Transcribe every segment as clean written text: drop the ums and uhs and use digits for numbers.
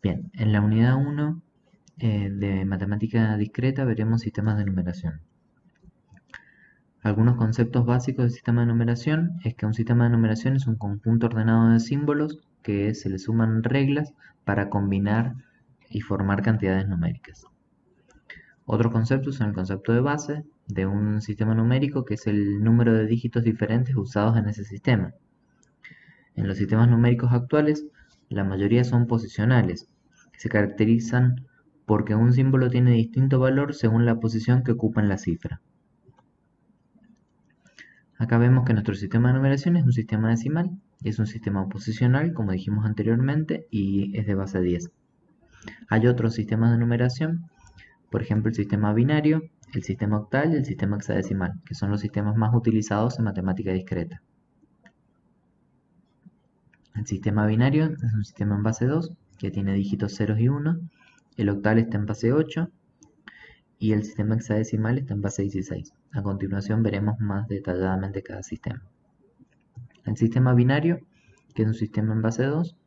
Bien, en la unidad 1 de matemática discreta veremos sistemas de numeración. Algunos conceptos básicos del sistema de numeración es que un sistema de numeración es un conjunto ordenado de símbolos que se le suman reglas para combinar y formar cantidades numéricas. Otros conceptos son el concepto de base de un sistema numérico, que es el número de dígitos diferentes usados en ese sistema. En los sistemas numéricos actuales, la mayoría son posicionales, que se caracterizan porque un símbolo tiene distinto valor según la posición que ocupa en la cifra. Acá vemos que nuestro sistema de numeración es un sistema decimal, es un sistema posicional, como dijimos anteriormente, y es de base 10. Hay otros sistemas de numeración, por ejemplo el sistema binario, el sistema octal y el sistema hexadecimal, que son los sistemas más utilizados en matemática discreta. El sistema binario es un sistema en base 2, que tiene dígitos 0 y 1, el octal está en base 8, y el sistema hexadecimal está en base 16. A continuación veremos más detalladamente cada sistema. El sistema binario, que es un sistema en base 2,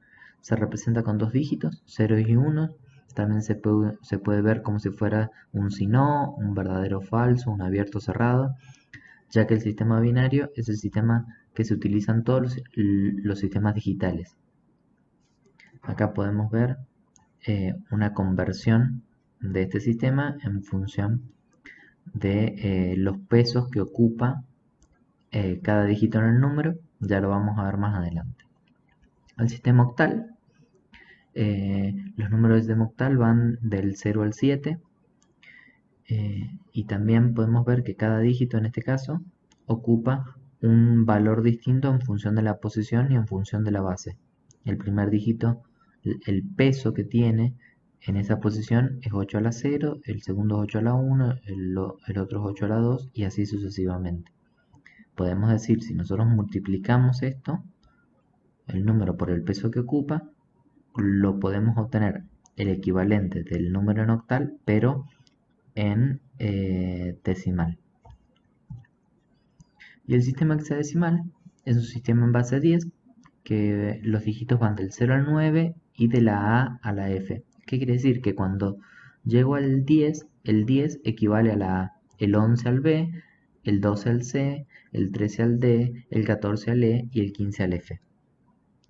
se representa con dos dígitos, 0 y 1. También se puede ver como si fuera un si no, un verdadero o falso, un abierto o cerrado, ya que el sistema binario es el sistema que se utiliza en todos los sistemas digitales. Acá podemos ver una conversión de este sistema en función de los pesos que ocupa cada dígito en el número. Ya lo vamos a ver más adelante. El sistema octal, los números del sistema octal van del 0 al 7, y también podemos ver que cada dígito en este caso ocupa un valor distinto en función de la posición y en función de la base. El primer dígito, el peso que tiene en esa posición es 8 a la 0, el segundo es 8 a la 1, el otro es 8 a la 2 y así sucesivamente. Podemos decir, si nosotros multiplicamos esto, el número por el peso que ocupa, lo podemos obtener el equivalente del número en octal, pero en decimal. Y el sistema hexadecimal es un sistema en base 10, que los dígitos van del 0 al 9 y de la A a la F. ¿Qué quiere decir? Que cuando llego al 10, el 10 equivale a la A, el 11 al B, el 12 al C, el 13 al D, el 14 al E y el 15 al F.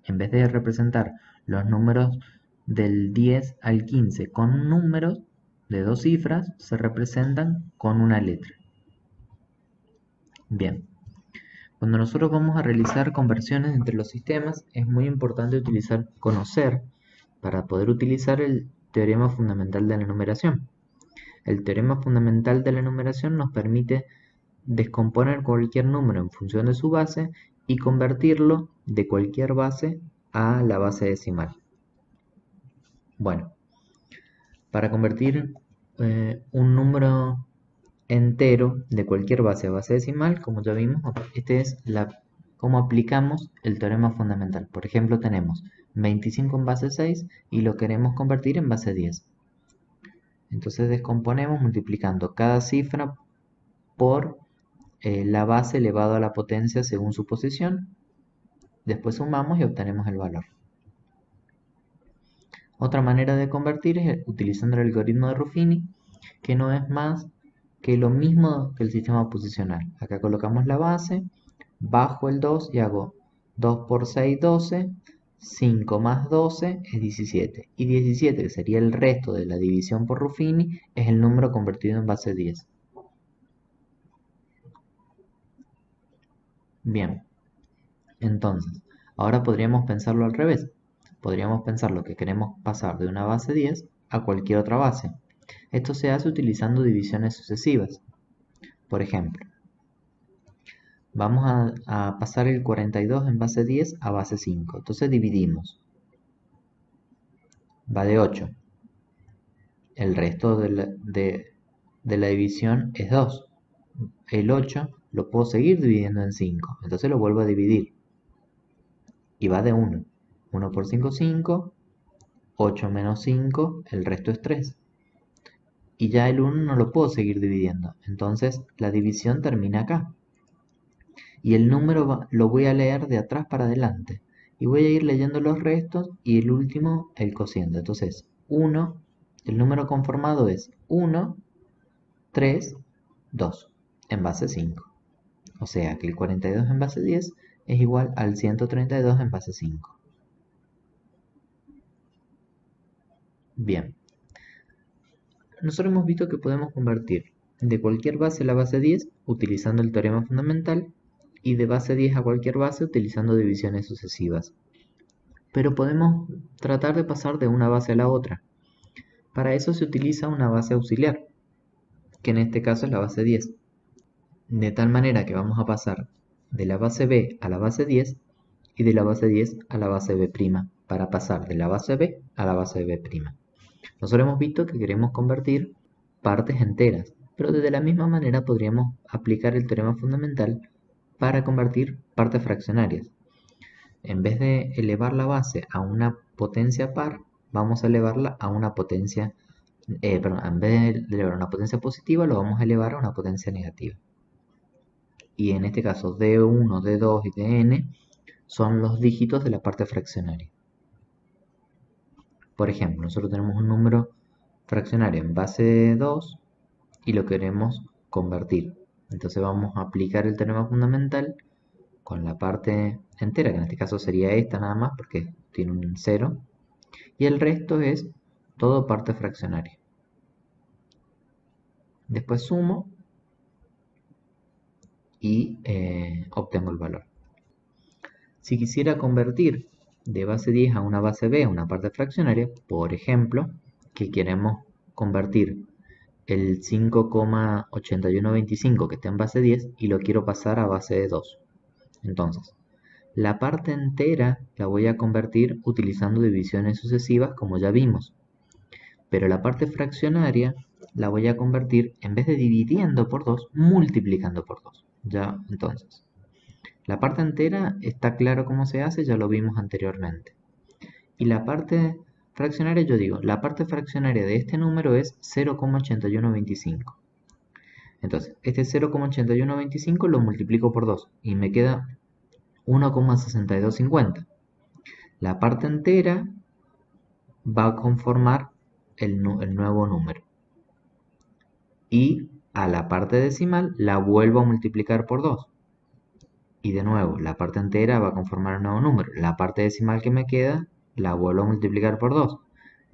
En vez de representar los números del 10 al 15 con números de dos cifras, se representan con una letra. Bien, cuando nosotros vamos a realizar conversiones entre los sistemas, es muy importante conocer para poder utilizar el teorema fundamental de la numeración. El teorema fundamental de la numeración nos permite descomponer cualquier número en función de su base y convertirlo de cualquier base a la base decimal. Bueno, para convertir un número entero de cualquier base a base decimal, como ya vimos, este es cómo aplicamos el teorema fundamental. Por ejemplo, tenemos 25 en base 6 y lo queremos convertir en base 10. Entonces descomponemos multiplicando cada cifra por la base elevado a la potencia según su posición. Después sumamos y obtenemos el valor. Otra manera de convertir es utilizando el algoritmo de Ruffini, que no es más que lo mismo que el sistema posicional. Acá colocamos la base, bajo el 2 y hago 2 por 6, 12, 5 más 12 es 17. Y 17, que sería el resto de la división por Ruffini, es el número convertido en base 10. Bien, entonces, ahora podríamos pensarlo al revés. Podríamos pensar lo que queremos pasar de una base 10 a cualquier otra base. Esto se hace utilizando divisiones sucesivas. Por ejemplo, vamos a pasar el 42 en base 10 a base 5. Entonces dividimos. Va de 8. El resto de la división es 2. El 8 lo puedo seguir dividiendo en 5. Entonces lo vuelvo a dividir. Y va de 1. 1 por 5, 5. 8 menos 5, el resto es 3. Y ya el 1 no lo puedo seguir dividiendo. Entonces la división termina acá. Y el número lo voy a leer de atrás para adelante. Y voy a ir leyendo los restos y el último el cociente. Entonces, 1, el número conformado es 1, 3, 2 en base 5. O sea que el 42 en base 10 es igual al 132 en base 5. Bien, nosotros hemos visto que podemos convertir de cualquier base a la base 10 utilizando el teorema fundamental y de base 10 a cualquier base utilizando divisiones sucesivas. Pero podemos tratar de pasar de una base a la otra. Para eso se utiliza una base auxiliar, que en este caso es la base 10. De tal manera que vamos a pasar de la base B a la base 10 y de la base 10 a la base B', para pasar de la base B a la base B'. Nosotros hemos visto que queremos convertir partes enteras, pero de la misma manera podríamos aplicar el teorema fundamental para convertir partes fraccionarias. En vez de elevar la base a una potencia par, vamos a elevarla a una potencia, en vez de elevar a una potencia positiva, lo vamos a elevar a una potencia negativa. Y en este caso D1, D2 y Dn son los dígitos de la parte fraccionaria. Por ejemplo, nosotros tenemos un número fraccionario en base 2 y lo queremos convertir. Entonces vamos a aplicar el teorema fundamental con la parte entera, que en este caso sería esta nada más porque tiene un 0. Y el resto es todo parte fraccionaria. Después sumo y obtengo el valor. Si quisiera convertir de base 10 a una base B a una parte fraccionaria, por ejemplo, que queremos convertir el 5,8125 que está en base 10 y lo quiero pasar a base de 2. Entonces, la parte entera la voy a convertir utilizando divisiones sucesivas como ya vimos. Pero la parte fraccionaria la voy a convertir, en vez de dividiendo por 2, multiplicando por 2. Ya, entonces, la parte entera está claro cómo se hace, ya lo vimos anteriormente. Y la parte fraccionaria, yo digo, la parte fraccionaria de este número es 0,8125. Entonces, este 0,8125 lo multiplico por 2 y me queda 1,6250. La parte entera va a conformar el nuevo número. Y a la parte decimal la vuelvo a multiplicar por 2. Y de nuevo, la parte entera va a conformar un nuevo número. La parte decimal que me queda la vuelvo a multiplicar por 2.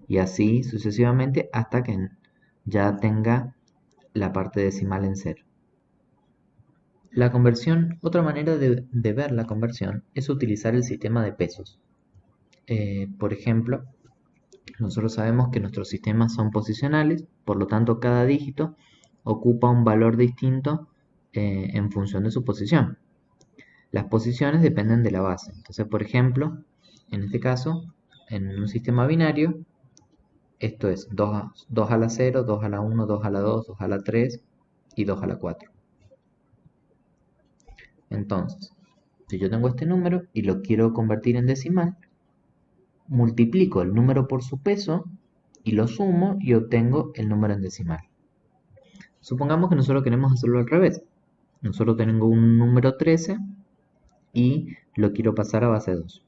Y así sucesivamente hasta que ya tenga la parte decimal en 0. La conversión, otra manera de ver la conversión es utilizar el sistema de pesos. Por ejemplo, nosotros sabemos que nuestros sistemas son posicionales, por lo tanto cada dígito ocupa un valor distinto en función de su posición. Las posiciones dependen de la base. Entonces, por ejemplo, en este caso, en un sistema binario, esto es 2 a la 0, 2 a la 1, 2 a la 2, 2 a la 3 y 2 a la 4. Entonces, si yo tengo este número y lo quiero convertir en decimal, multiplico el número por su peso y lo sumo y obtengo el número en decimal. Supongamos que nosotros queremos hacerlo al revés. Nosotros tenemos un número 13 y lo quiero pasar a base 2.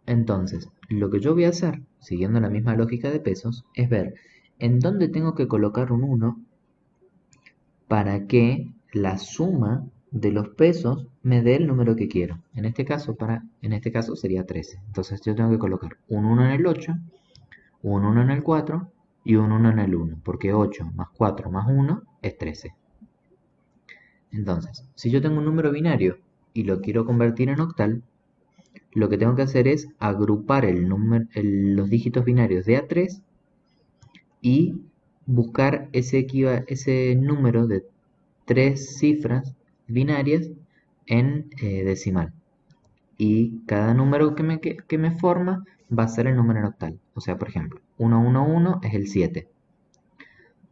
Entonces, lo que yo voy a hacer, siguiendo la misma lógica de pesos, es ver en dónde tengo que colocar un 1 para que la suma de los pesos me dé el número que quiero. En este caso sería 13. Entonces yo tengo que colocar un 1 en el 8, un 1 en el 4 y un 1 en el 1, porque 8 más 4 más 1 es 13. Entonces, si yo tengo un número binario y lo quiero convertir en octal, lo que tengo que hacer es agrupar los dígitos binarios de A3 y buscar ese número de 3 cifras binarias en decimal. Y cada número que me forma va a ser el número en octal. O sea, por ejemplo, 111 es el 7.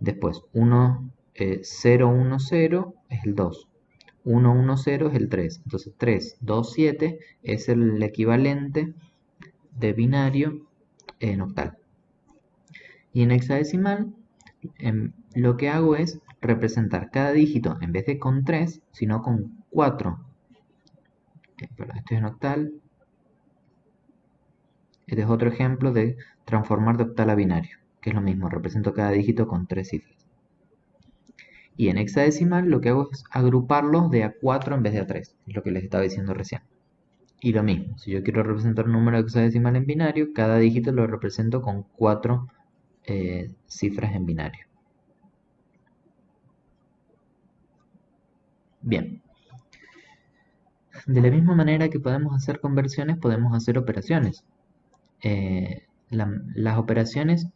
Después, 010 es el 2. 110 es el 3. Entonces, 3, 2, 7 es el equivalente de binario en octal. Y en hexadecimal, lo que hago es representar cada dígito, en vez de con 3, sino con 4. Perdón, esto es en octal. Este es otro ejemplo de transformar de octal a binario, que es lo mismo, represento cada dígito con 3 cifras. Y en hexadecimal lo que hago es agruparlos de a 4 en vez de a 3, es lo que les estaba diciendo recién. Y lo mismo, si yo quiero representar un número hexadecimal en binario, cada dígito lo represento con 4 cifras en binario. Bien. De la misma manera que podemos hacer conversiones, podemos hacer operaciones. Las operaciones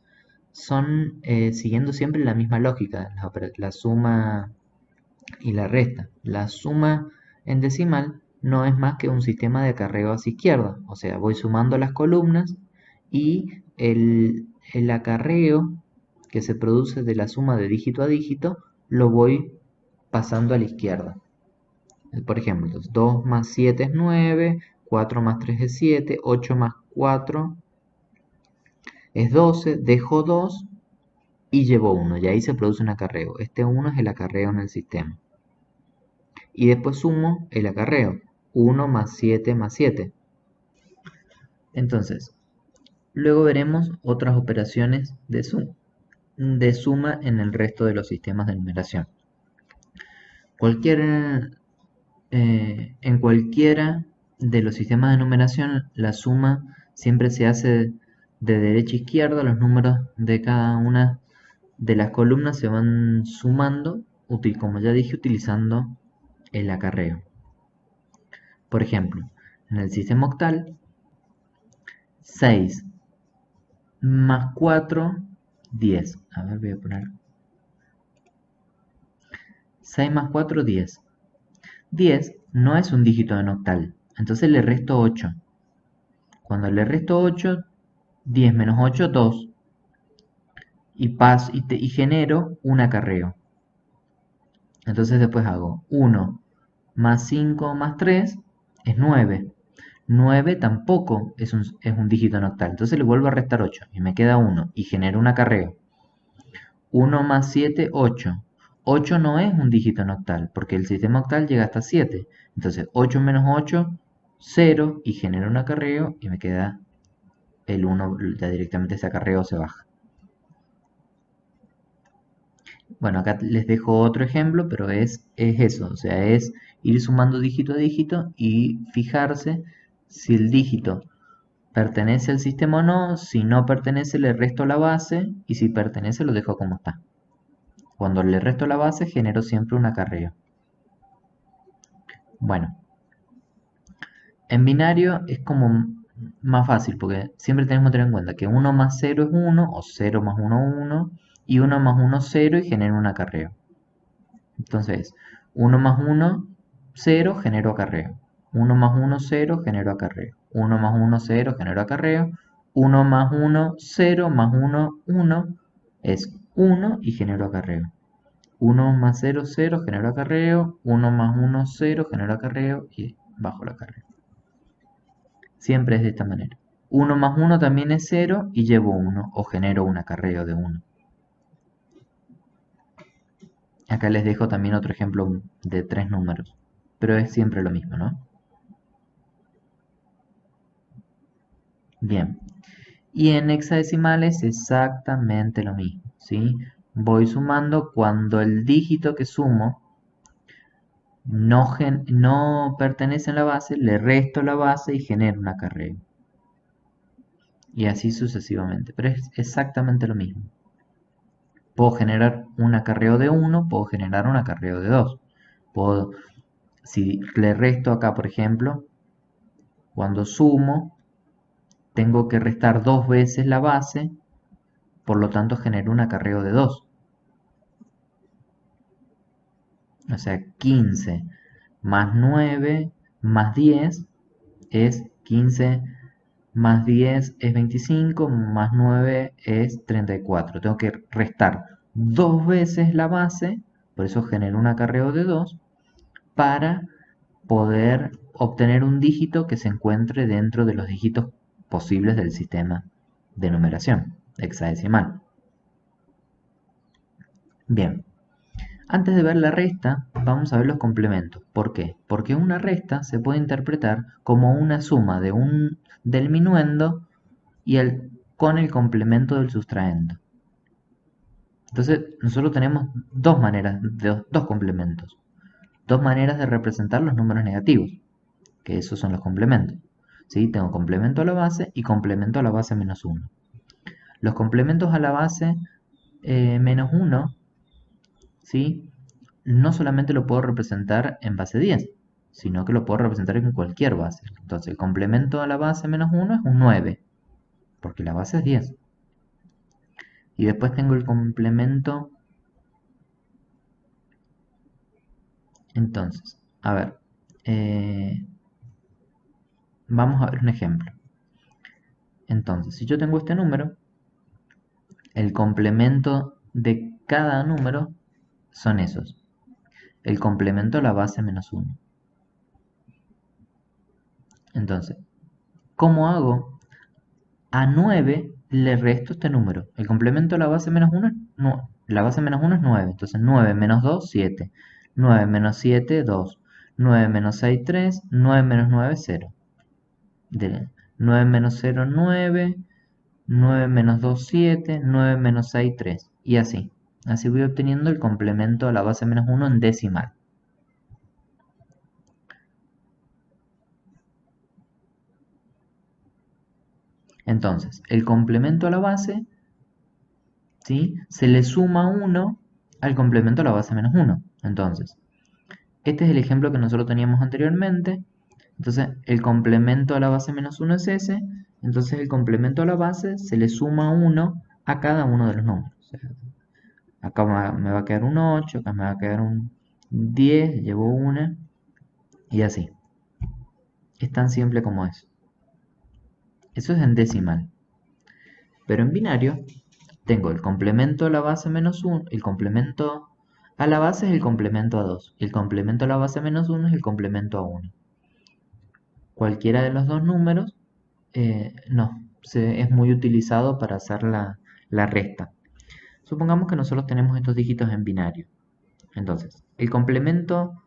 son siguiendo siempre la misma lógica, la suma y la resta. La suma en decimal no es más que un sistema de acarreo hacia izquierda, o sea, voy sumando las columnas y el acarreo que se produce de la suma de dígito a dígito lo voy pasando a la izquierda. Por ejemplo, 2 más 7 es 9, 4 más 3 es 7, 8 más 4 es 12, dejo 2 y llevo 1, y ahí se produce un acarreo. Este 1 es el acarreo en el sistema. Y después sumo el acarreo, 1 más 7 más 7. Entonces, luego veremos otras operaciones de suma en el resto de los sistemas de numeración. En cualquiera de los sistemas de numeración, la suma siempre se hace de derecha a izquierda, los números de cada una de las columnas se van sumando, como ya dije, utilizando el acarreo. Por ejemplo, en el sistema octal, 6 más 4, 10. A ver, voy a poner 6 más 4, 10. 10 no es un dígito en octal, entonces le resto 8. Cuando le resto 8, 10 menos 8, 2. Y genero un acarreo. Entonces después hago 1 más 5 más 3 es 9. 9 tampoco es un dígito en octal. Entonces le vuelvo a restar 8 y me queda 1 y genero un acarreo. 1 más 7, 8. 8 no es un dígito en octal porque el sistema octal llega hasta 7. Entonces 8 menos 8, 0 y genero un acarreo y me queda el 1, ya directamente ese acarreo se baja. Bueno, acá les dejo otro ejemplo, pero es eso, o sea, es ir sumando dígito a dígito y fijarse si el dígito pertenece al sistema o no. Si no pertenece, le resto la base, y si pertenece, lo dejo como está. Cuando le resto la base, genero siempre un acarreo. Bueno, en binario es como más fácil, porque siempre tenemos que tener en cuenta que 1 más 0 es 1, o 0 más 1, 1, y 1 más 1, 0, y genero un acarreo. Entonces, 1 más 1, 0, genero acarreo. 1 más 1, 0, genero acarreo. 1 más 1, 0, genero acarreo. 1 más 1, 0, más 1, 1, es 1 y genero acarreo. 1 más 0, 0, genero acarreo. 1 más 1, 0, genero acarreo y bajo el acarreo. Siempre es de esta manera. 1 más 1 también es 0 y llevo 1 o genero un acarreo de 1. Acá les dejo también otro ejemplo de 3 números, pero es siempre lo mismo, ¿no? Bien, y en hexadecimales exactamente lo mismo, ¿sí? Voy sumando cuando el dígito que sumo no pertenece a la base, le resto la base y genero un acarreo. Y así sucesivamente, pero es exactamente lo mismo. Puedo generar un acarreo de 1, puedo generar un acarreo de 2. Si le resto acá, por ejemplo, cuando sumo, tengo que restar 2 veces la base, por lo tanto genero un acarreo de 2. O sea, 15 más 9 más 10 es 15 más 10 es 25, más 9 es 34. Tengo que restar 2 veces la base, por eso genero un acarreo de 2, para poder obtener un dígito que se encuentre dentro de los dígitos posibles del sistema de numeración hexadecimal. Bien, antes de ver la resta, vamos a ver los complementos. ¿Por qué? Porque una resta se puede interpretar como una suma del minuendo con el complemento del sustraendo. Entonces, nosotros tenemos dos maneras, dos complementos. Dos maneras de representar los números negativos, que esos son los complementos. ¿Sí? Tengo complemento a la base y complemento a la base menos 1. Los complementos a la base menos 1, ¿sí? No solamente lo puedo representar en base 10, sino que lo puedo representar en cualquier base. Entonces, el complemento a la base menos 1 es un 9, porque la base es 10. Y después tengo el complemento. Entonces, a ver, vamos a ver un ejemplo. Entonces, si yo tengo este número, el complemento de cada número son esos. El complemento a la base menos 1. Entonces, ¿cómo hago? A 9 le resto este número. El complemento a la base menos 1 no, la base menos 1 es 9. Entonces 9 menos 2, 7. 9 menos 7, 2. 9 menos 6, 3. 9 menos 9, 0. 9 menos 0, 9. 9 menos 2, 7. 9 menos 6, 3. Y así. Así voy obteniendo el complemento a la base menos 1 en decimal. Entonces, el complemento a la base, ¿sí? Se le suma 1 al complemento a la base menos 1. Entonces, este es el ejemplo que nosotros teníamos anteriormente. Entonces, el complemento a la base menos 1 es ese. Entonces, el complemento a la base se le suma 1 a cada uno de los números. O sea, acá me va a quedar un 8, acá me va a quedar un 10, llevo 1 y así. Es tan simple como eso. Eso es en decimal. Pero en binario tengo el complemento a la base menos 1, el complemento a la base es el complemento a 2, el complemento a la base menos 1 es el complemento a 1. Cualquiera de los dos números es muy utilizado para hacer la resta. Supongamos que nosotros tenemos estos dígitos en binario. Entonces, el complemento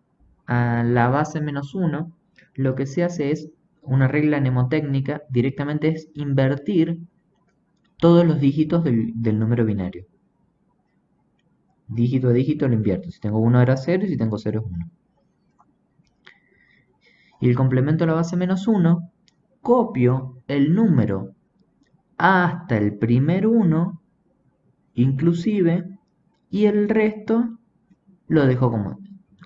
a la base menos 1, lo que se hace es una regla mnemotécnica, directamente es invertir todos los dígitos del número binario. Dígito a dígito lo invierto. Si tengo 1 era 0 y si tengo 0 es 1. Y el complemento a la base menos 1, copio el número hasta el primer 1, inclusive, y el resto lo dejo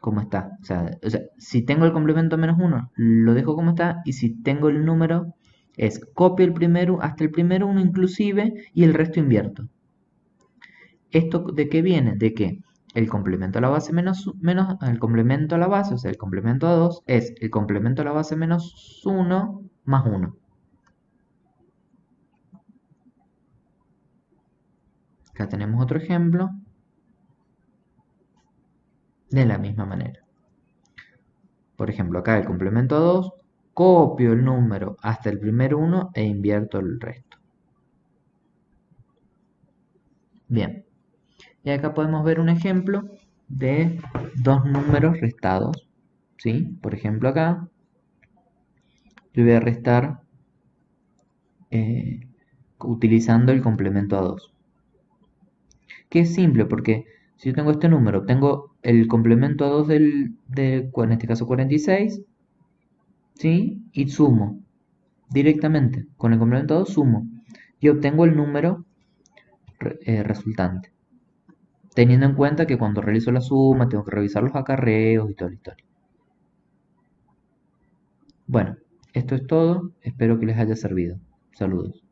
como está. O sea, si tengo el complemento menos 1, lo dejo como está, y si tengo el número, copio el primero hasta el primer 1 inclusive, y el resto invierto. ¿Esto de qué viene? De que el complemento a la base menos el complemento a la base, o sea, el complemento a 2, es el complemento a la base menos 1 más 1. Acá tenemos otro ejemplo de la misma manera. Por ejemplo, acá el complemento a 2, copio el número hasta el primer 1 e invierto el resto. Bien. Y acá podemos ver un ejemplo de dos números restados, ¿sí? Por ejemplo, acá yo voy a restar utilizando el complemento a 2. Que es simple porque si yo tengo este número, tengo el complemento a 2 en este caso 46, ¿sí? Y sumo directamente. Con el complemento a 2 sumo y obtengo el número resultante. Teniendo en cuenta que cuando realizo la suma tengo que revisar los acarreos y toda la historia. Bueno, esto es todo. Espero que les haya servido. Saludos.